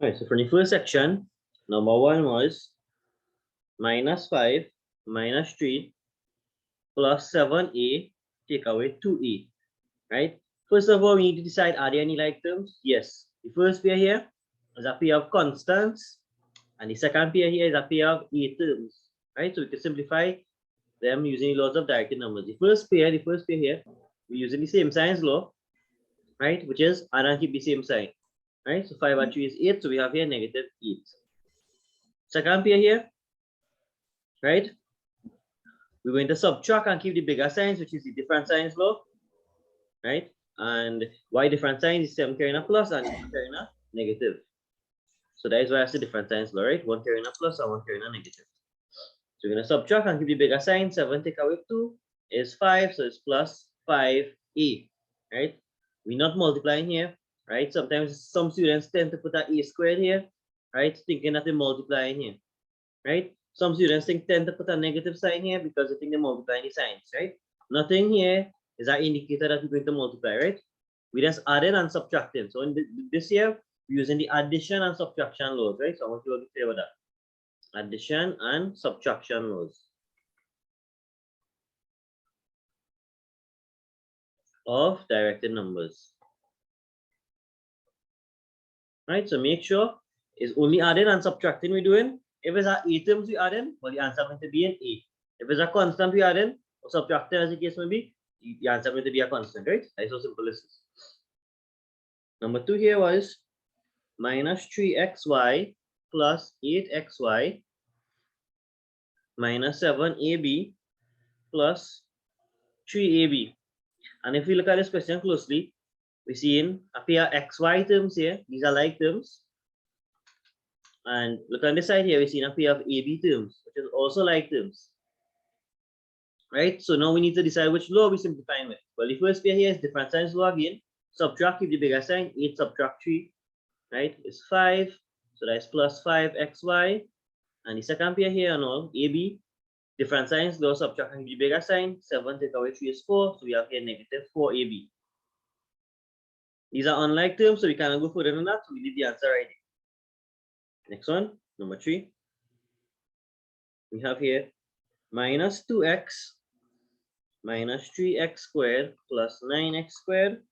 Alright, so for the first section, number 1 was -5 minus 3 plus 7a take away 2a, right? First of all, we need to decide, are there any like terms? Yes. The first pair here is a pair of constants, and the second pair here is a pair of a terms, right? So we can simplify them using laws of directed numbers. The first pair here, we're using the same signs law, right? Which is add and keep the same sign, right? So 5 and 3 is 8, so we have here -8. Second pair here, right? We're going to subtract and keep the bigger signs, which is the different signs law, right? And why different signs is 7 carrying a plus and 2 carrying a negative. So that is why I say different signs law, right? 1 carrying a plus and 1 carrying a negative. So we're going to subtract and keep the bigger sign. 7 take away 2 is 5, so it's plus 5a, right? We're not multiplying here, right? Sometimes some students tend to put an a squared here, right? Thinking that they're multiplying here, right? Some students tend to put a negative sign here because they think they're multiplying the signs, right? Nothing here is an indicator that we're going to multiply, right? We just adding and subtracting. So in this here, we're using the addition and subtraction laws, right? So I want you to be clear with that. Addition and subtraction laws of directed numbers, right? So make sure it's only adding and subtracting we're doing. If it's a terms we add in, well, the answer is going to be an a. If it's a constant we add in or subtracting, as the case may be, the answer is going to be a constant, right? That's how simple this is. Number 2 here was minus 3xy plus 8xy minus 7ab plus 3ab. And if we look at this question closely, we see in a pair of xy terms here. These are like terms. And look on this side here, we see a pair of AB terms, which is also like terms. Right? So now we need to decide which law we simplifying with. Well, the first pair here is different signs law again. Subtract, keep the bigger sign. 8 subtract 3, right, is 5. So that's plus 5xy. And the second pair here and all, AB, different signs law, subtract and keep the bigger sign. 7 take away 3 is 4. So we have here -4ab. These are unlike terms, so we cannot go further than that. So we leave the answer right here. Next one, number 3. We have here minus 2x minus 3x squared plus 9x squared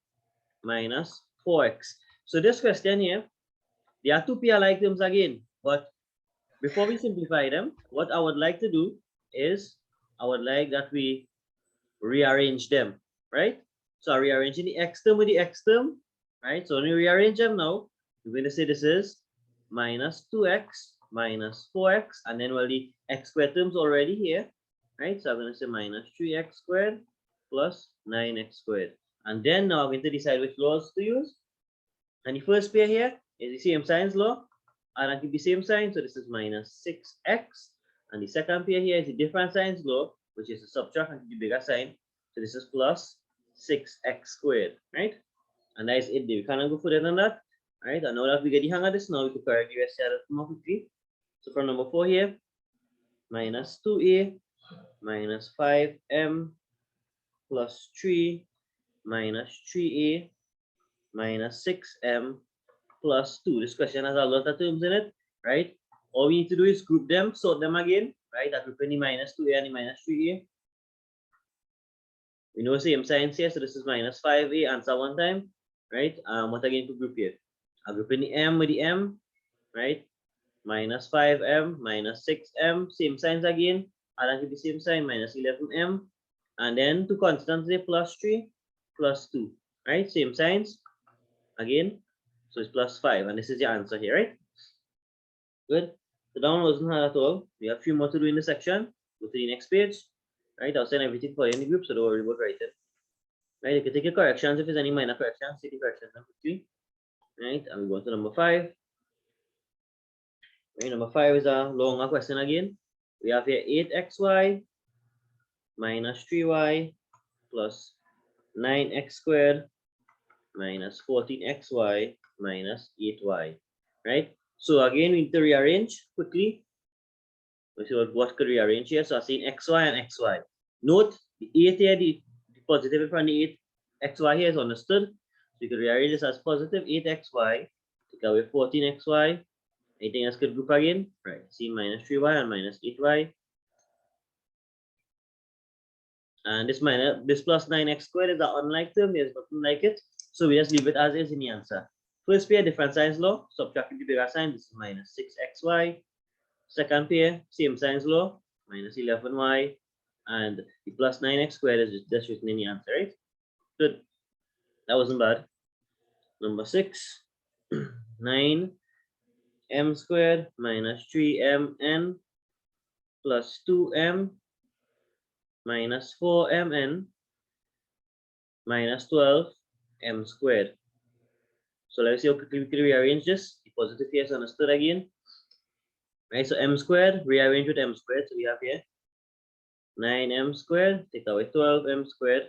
minus 4x. So this question here, there are two pair like terms again, but before we simplify them, what I would like to do is I would like that we rearrange them, right? So rearranging the x term with the x term, right? So when we rearrange them now, we're going to say this is minus 2x minus 4x, and then well, the x squared terms already here, right? So I'm going to say minus 3x squared plus 9x squared. And then now I'm going to decide which laws to use. And the first pair here is the same signs law. And I'll keep the same sign. So this is minus 6x. And the second pair here is the different signs law, which is to subtract and keep the bigger sign. So this is plus 6x squared, right? And that is it. We cannot go further than that. Right, and now that we get the hang of this, now we can correct the rest of it more quickly. So from number 4 here, minus 2a minus 5m plus 3 minus 3a minus 6m plus 2. This question has a lot of terms in it, right? All we need to do is group them, sort them again, right? I group in the minus 2a and the minus 3a. We know same signs here, so this is minus 5a, answer one time, right? What again to group here? I'll group in the m with the m, right? Minus 5m minus 6m, same signs again. I'll give the same sign, minus 11m. And then two constants there, plus 3, plus 2, right? Same signs again. So it's plus 5. And this is the answer here, right? Good. So that one wasn't hard at all. We have a few more to do in the section. Go to the next page, right? I'll send everything for you in the group, so don't worry about writing. Right? You can take your corrections if there's any minor corrections, take the corrections number 3. Right, and we go to number 5. Right, number 5 is a longer question again. We have here 8xy minus 3y plus 9x squared minus 14xy minus 8y. Right, so again we need to rearrange quickly. Let's see what could rearrange here. So I see xy and xy. Note the 8 here, the positive in front of the 8, xy here is understood. So you can rearrange this as positive 8xy to Take away 14xy. Anything else could group again? Right. See minus 3y and minus 8y. And this plus 9x squared is an unlike term. There's nothing like it. So we just leave it as is in the answer. First pair, different signs law. Subtracting the bigger sign, this is minus 6xy. Second pair, same signs law, minus 11y. And the plus 9x squared is just written in the answer, right? Good. That wasn't bad. Number 6, 9m squared minus 3mn plus 2m minus 4mn minus 12m squared. So let's see how quickly we can rearrange this. The positive here is understood again. Right, so m squared, rearrange with m squared. So we have here 9m squared, take away 12m squared.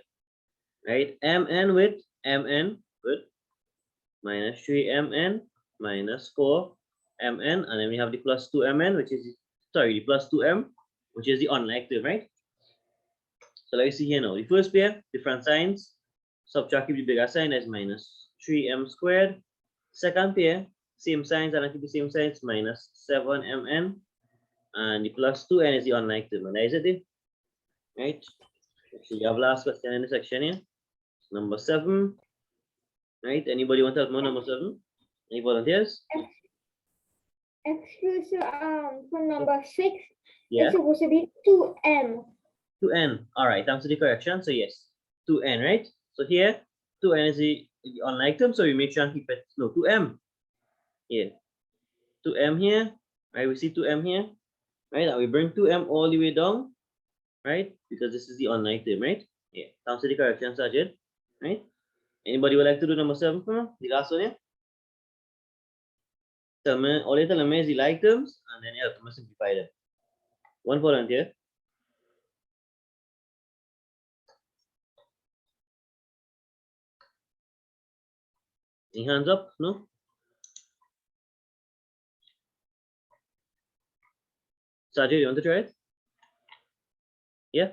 Right, mn with mn, good. Minus 3mn minus 4mn, and then we have the plus 2mn, which is, sorry, the plus 2m, which is the unlike term, right? So let's see here now. The first pair, different signs. Subtracting the bigger sign as minus 3m squared. Second pair, same signs and I keep the same signs, minus 7mn. And the plus 2n is the unlike term. And that is it, right? So you have last question in the section here. Number 7. Right? Anybody want to help me? Number 7? Any volunteers? Excuse for number 6. Yeah. It's supposed to be 2m. 2n. All right. Thanks for the correction. So yes, 2n, right? So here, 2n is the unlike term. So we make sure and keep it, no, 2m. Here. 2m here. Right? We see 2m here. Right? And we bring 2m all the way down. Right? Because this is the unlike term, right? Yeah. Thanks for the correction, Sajid. Right? Anybody would like to do number 7 for me? The last one here? Tell me, all you tell me is the like terms and then help me simplify them. One volunteer. Any hands up? No? Sajid, you want to try it? Yeah?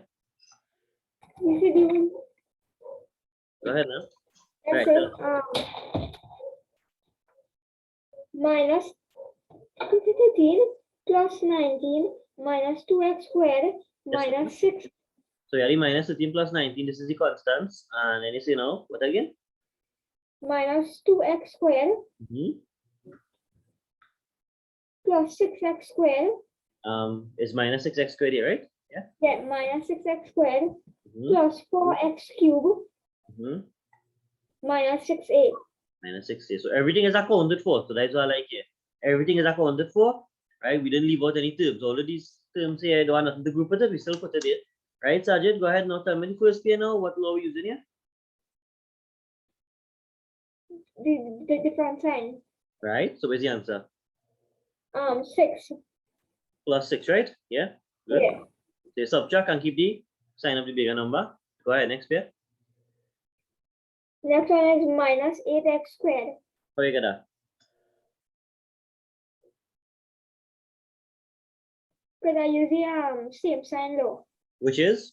Go ahead now. Right. Minus 13 plus 19 minus 2x squared minus 6. So yeah, the minus 13 plus 19, this is the constants. And then you say now, what again? Minus 2x squared plus 6x squared. Is minus 6x squared here, right? Yeah. Yeah, minus 6x squared plus 4x cubed minus 6a. Minus 6a. So everything is accounted for. So that's what I like here. Everything is accounted for, right? We didn't leave out any terms. All of these terms here, don't want nothing to group with it. We still put it in. Right, Sajid, go ahead now. Tell me the first pair now. What law are we using here? The different sign. Right. So where's the answer? 6. Plus 6, right? Yeah. Good. Yeah. So subtract and keep the sign of the bigger number. Go ahead, next pair. Next one is minus 8x squared. How you get that? Because I use the same sign law. Which is?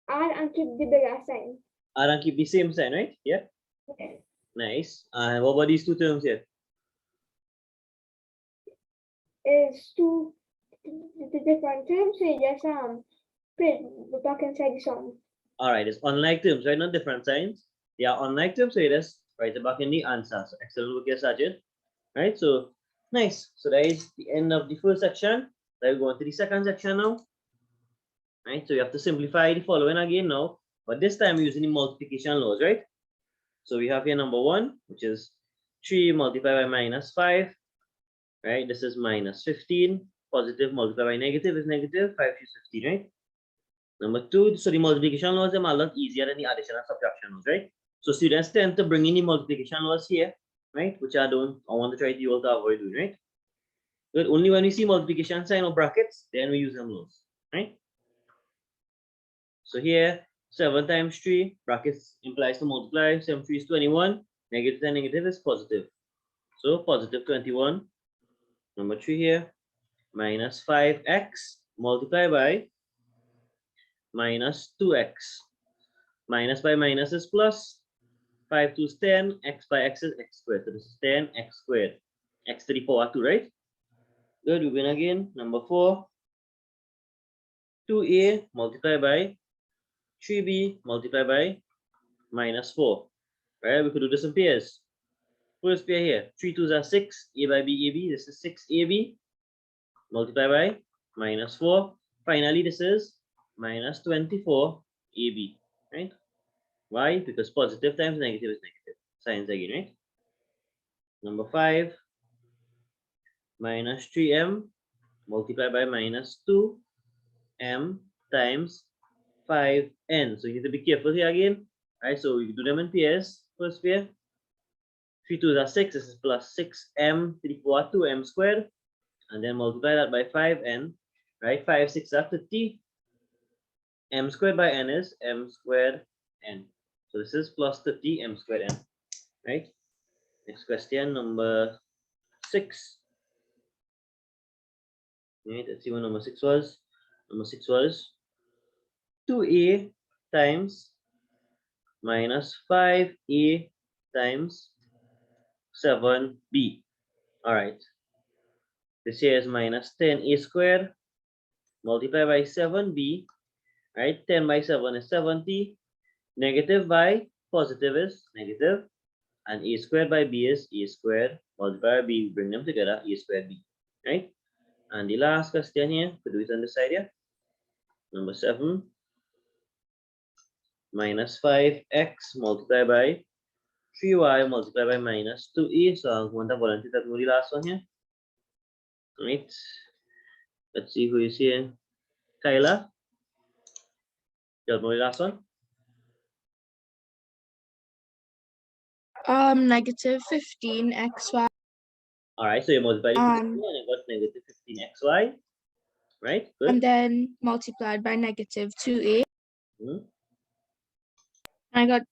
Add and keep the bigger sign. Add and keep the same sign, right? Yeah. Okay. Nice. And what about these two terms here? Is two the different terms, so you just put back inside the sum. All right, it's unlike terms, right? Not different signs. They are unlike terms, so you just write it back in the answer. So excellent work here, Sajid. Right, so nice. So that is the end of the first section. Now we go on to the second section now. Right, so you have to simplify the following again now, but this time we're using the multiplication laws, right? So we have here number 1, which is 3 multiplied by minus 5. Right, this is minus 15. Positive multiplied by negative is negative. 5 is 15, right? Number 2, so the multiplication laws are a lot easier than the addition and subtraction laws, right? So students tend to bring in the multiplication laws here, right? Which I want to try to all to avoid doing, right? But only when we see multiplication sign or brackets, then we use them laws, right? So here, 7 times 3, brackets implies to multiply. 7 3 is 21. Negative and negative is positive. So positive 21. Number 3 here, minus 5x multiplied by minus 2x. Minus by minus is plus. 5 to 10, x by x is x squared. So this is 10x squared, x to the power 2, right? Good, we win again. Number 4, 2a multiplied by 3b multiplied by minus 4. Right, we could do this in pairs. First pair here, 3 2s are 6, a by b, ab. This is 6ab multiplied by minus 4. Finally, this is minus 24ab, right? Why? Because positive times negative is negative. Signs again, right? Number 5, minus 3m multiplied by minus 2m times 5n. So you need to be careful here again. Right, so we do them in pairs. First pair, 3 2s are 6. This is plus 6m to the power 2m squared. And then multiply that by 5n. Right, 5 6 are 30. M squared by n is m squared n. So this is plus 30 m squared n. Right. Next question, number 6. Right, let's see what number 6 was. Number 6 was 2a times minus 5a times 7b. All right. This here is minus 10a squared multiplied by 7b. Right, 10 by 7 is 70. Negative by positive is negative. And a squared by b is a squared multiplied by b. Bring them together, a squared b. Right? And the last question here, could do it on this side here. Number 7. Minus 5x multiplied by 3y multiplied by minus 2e. So I'm going to volunteer that the last one here. Right. Let's see who is here. Kyla. You have the last one. Negative 15xy. All right, so you multiply and you got negative 15xy, right? Good. And then multiplied by negative 2a. I got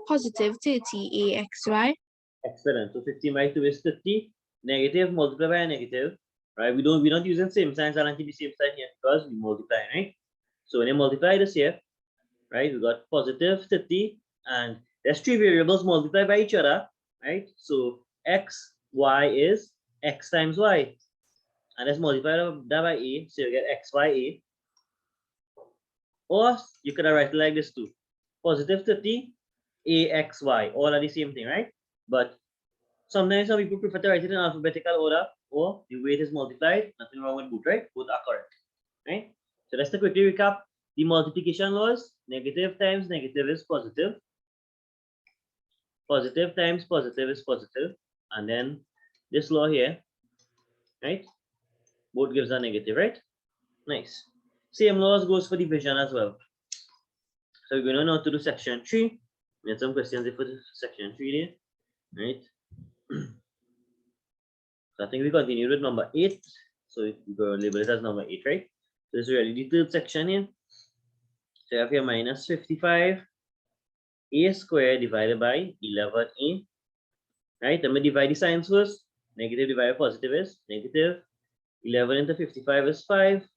positive 30axy. Excellent. So 15 by 2 is 30. Negative multiplied by a negative, right? We're not using same signs and the same sign here because we multiply, right? So when you multiply this here, right, we got positive 30, and there's 3 variables multiplied by each other, right? So x, y is x times y, and let's multiply that by a, so you get xya. Or you could write it like this too: positive 30 axy, all are the same thing, right? But sometimes some people prefer to write it in alphabetical order, or the way it is multiplied. Nothing wrong with both, right? Both are correct, right? So let's quickly recap the multiplication laws. Negative times negative is positive. Positive times positive is positive. And then this law here, right? Both gives a negative, right? Nice. Same laws goes for division as well. So we're going to now to do section 3. We had some questions for section 3 there, right? So I think we continue with number 8. So we're going to label it as number 8, right? So this is really the third section here. So you have here minus 55 a squared divided by 11a. Right? Let me divide the signs first. Negative divided by positive is negative. 11 into 55 is 5.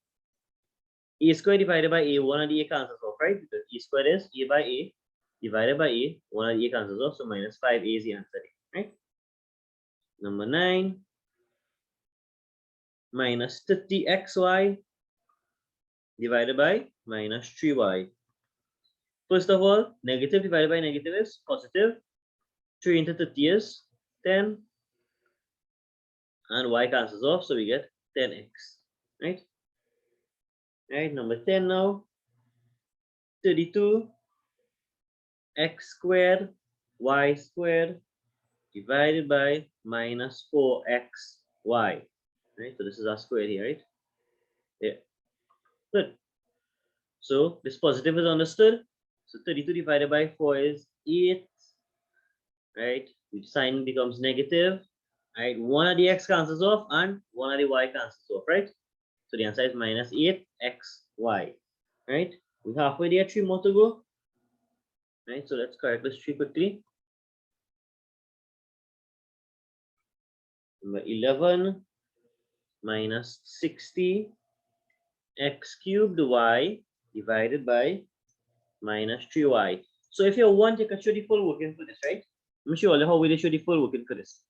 A squared divided by a, one of the a cancels off, right? Because a squared is a by a divided by a, one of the a cancels off. So minus 5a is the answer, right? Number 9. Minus 30xy divided by minus 3y. First of all, negative divided by negative is positive. 3 into 30 is 10. And y cancels off, so we get 10x, right? Right, number 10 now. 32 x squared y squared divided by minus 4xy. Right, so this is our square here, right? Yeah, good. So this positive is understood. So 32 divided by 4 is 8, right? Which sign becomes negative, right? One of the x cancels off and one of the y cancels off, right? So the answer is minus 8xy, right? We're halfway there, 3 more to go, right? So let's correct this 3 quickly. Number 11 minus 60 x cubed y divided by minus 3y. So if you're 1, you can show the full working for this, right? Let me show you how we show the full working for this.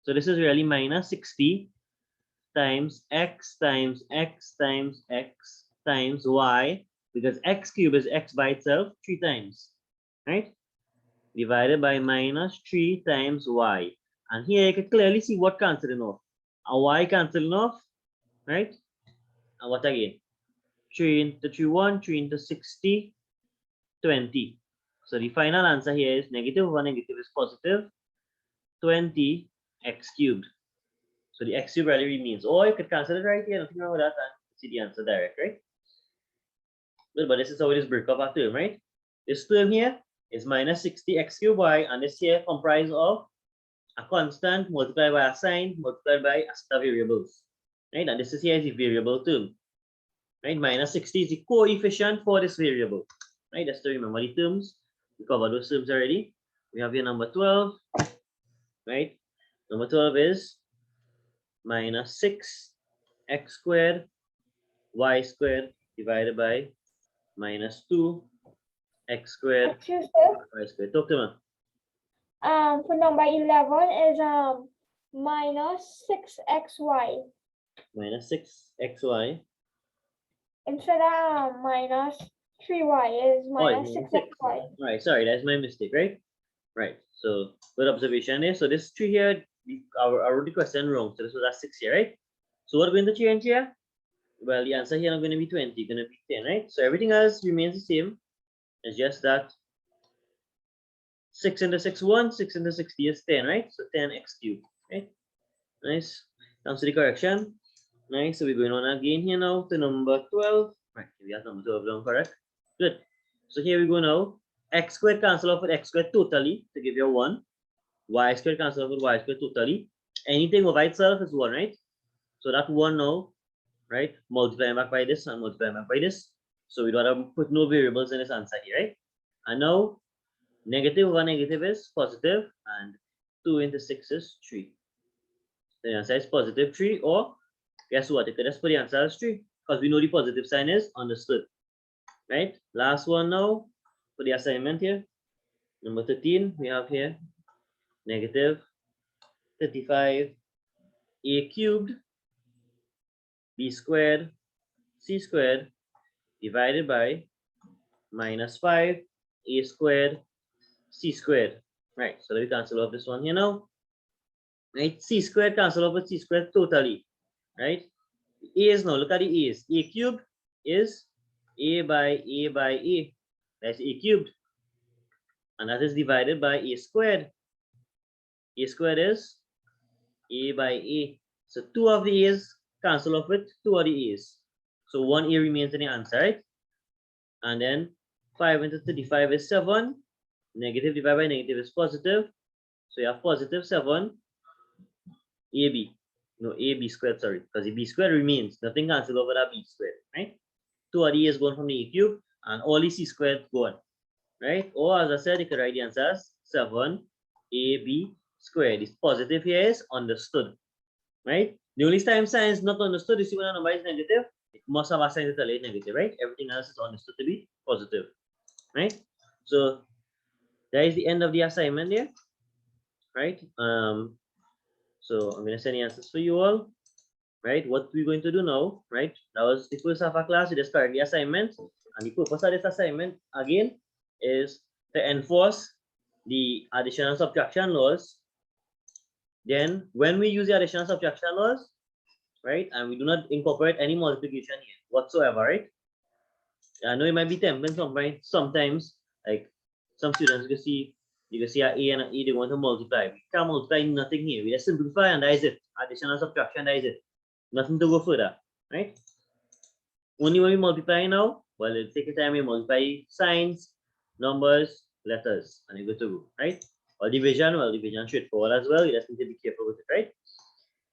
So this is really minus 60 times x times x times x times y, because x cubed is x by itself 3 times, right? Divided by minus 3 times y. And here you can clearly see what cancelling off. A y cancelling off, right? And what again? 3 into 3, 1, 3 into 60, 20. So the final answer here is negative 1, negative is positive 20 x cubed. So the x cubed really remains. Or you could cancel it right here, nothing wrong with that, and see the answer direct, right? Well, but this is how it is break up our term, right? This term here is minus 60 x cubed y, and this here comprised of a constant multiplied by a sign multiplied by a set of variables, right? And this is here is the variable term, right? Minus 60 is the coefficient for this variable, right? Just to remember the terms. We covered those terms already. We have here number 12, right? Number 12 is minus 6 x squared y squared divided by minus 2 x squared Excuse me. y squared. Talk to me. For number 11 is minus 6xy. Minus 6xy. Instead of minus 3y is Oh, minus it's 6xy. All right, sorry, that's my mistake, right? Right. So good observation there. So this 3 here, I wrote the question wrong. So this was a 6 here, right? So what are we going to change here? Well, the answer here is going to be 20, going to be 10, right? So everything else remains the same. It's just that 6 into 6, 1, 6 into 60 is 10, right? So 10x cubed, right? Nice. Comes to the correction. Nice. So we're going on again here now to number 12. Right, we have number 12 down, correct? Good. So here we go now. X squared cancel off with x squared totally to give you 1. Y squared cancel off with y squared totally. Anything over itself is 1, right? So that 1 now, right? Multiply back by this and multiply back by this. So we don't have to put no variables in this answer here, right? And now negative 1 negative is positive, and 2 into 6 is 3. The answer is positive 3, or guess what? You could just put the answer as 3 because we know the positive sign is understood, right? Last one now for the assignment here. Number 13, we have here negative 35 a cubed b squared c squared divided by minus 5 a squared c squared. Right, so let me cancel off this one here now. Right, c squared cancel off with c squared totally, right? A's now, look at the a's. A cubed is a by a. That's a cubed, and that is divided by a squared. A squared is a by a. So 2 of the a's cancel off with 2 of the a's. So 1 a remains in the answer, right? And then 5 into 35 is 7. Negative divided by negative is positive. So you have positive 7 ab. No, ab squared, sorry, because the b squared remains. Nothing cancels over that b squared, right? 2 of the a is gone from the a cube, and all the c squared gone, right? Or as I said, you can write the answer as 7 ab squared. This positive here is understood, right? The only time sign is not understood is when a number is negative. It must have a sign to tell it negative, right? Everything else is understood to be positive, right? So that is the end of the assignment there, right? So I'm gonna send the answers for you all, right? What we're going to do now, right? That was the first half of class. We just started the assignment, and the purpose of this assignment again is to enforce the addition and subtraction laws. Then when we use the addition and subtraction laws, right, and we do not incorporate any multiplication here whatsoever, right? I know it might be tempting sometimes, like some students you can see a and an e, they want to multiply. We can't multiply nothing here. We just simplify and that is it. Addition and subtraction, that is it. Nothing to go further, right? Only when we multiply now, well, it'll take a time we multiply signs, numbers, letters, and you're good to go, right? Or division, well, division straightforward as well. You just need to be careful with it, right?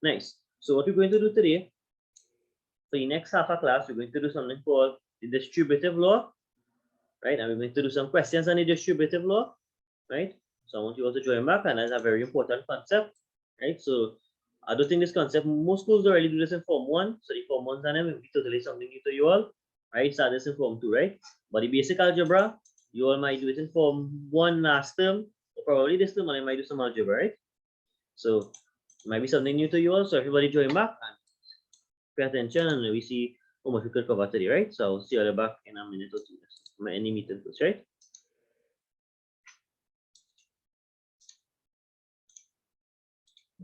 Nice. So what we're going to do today, for the next half of class, we're going to do something called the distributive law, right? And we're going to do some questions on the distributive law, right? So I want you all to join back, and that's a very important concept, right? So I don't think this concept, most schools already do this in Form 1, so the Form 1s and them will be totally something new to you all, right? Start this in Form 2, right? But the basic algebra, you all might do it in Form 1 last term, or probably this term, and I might do some algebra, right? So it might be something new to you all. So everybody join back and pay attention, and we see how much we could cover today, right? So I'll see you all back in a minute or two. Any meeting first, right?